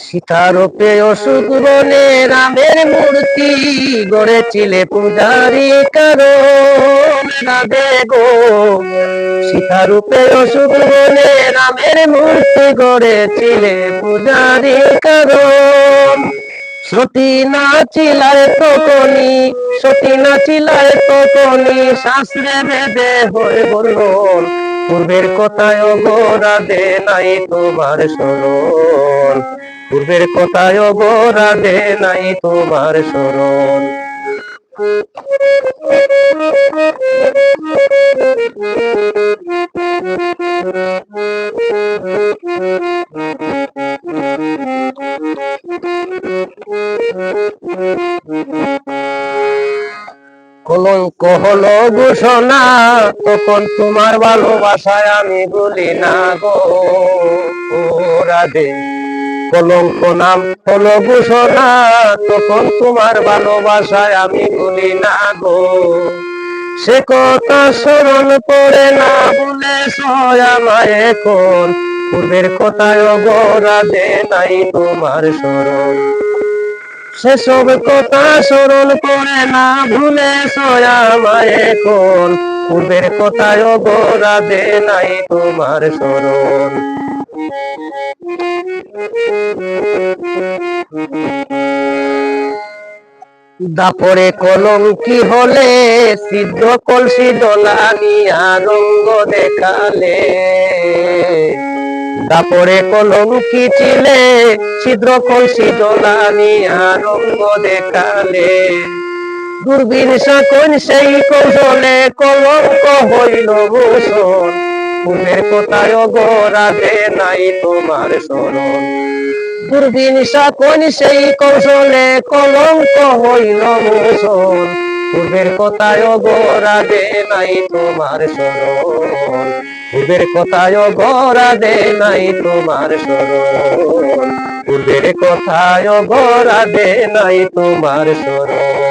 সীতারূপে অসুখ বনে রামের মূর্তি গড়েছিলে পূজারি কারণ রাধে গো। সীতারূপে অসুখ বনে রামের মূর্তি গড়েছিলে পূজারি কারণ। সতী নাচিলায় তখনি, সতী নাচিলায় তখনি শাস্ত্রে বেদে হয়ে বলল পূর্বের কথায় গো রাধে নাই তোমার স্মরণ। পূর্বের কথায় গো রাধে নাই তোমার স্মরণ। কলঙ্ক হলো ঘোষণা তখন তোমার ভালোবাসায় আমি বলি না গো রাধে। কলঙ্ক নাম হলো ঘোষণা তখন তোমার ভালোবাসায় আমি বলি না গো। সে কথা স্মরণ করে না বলে আমায় এখন। পূর্বের কথায় গো রাধে নাই তোমার স্মরণ। সেসব কথা স্মরণ করে না ভুলে আমায় এখন। পূর্বের কথায় গো রাধে নাই তোমার স্মরণ। দাপরে কলঙ্কি হলে সিদ্ধ কলসি ডলানিয়া রঙ্গ দেখালে। দাপরে কলঙ্কি ছিলে ছিদ্র কলসি ডলানিয়া রঙ্গ দেখালে। দূরবীন শাকন সেই কৌশলে কলঙ্ক হইল ভূষণ। পূর্বের কথায় গো রাধে নাই তোমার স্মরণ। দূরবীন শাকন সেই কৌশলে কলঙ্ক হইল ভূষণ। পূর্বের কথায় গো রাধে নাই তোমার স্মরণ। পূর্বের কথায় গো রাধে নাই তোমার স্মরণ। পূর্বের কথায় গো রাধে নাই তোমার স্মরণ।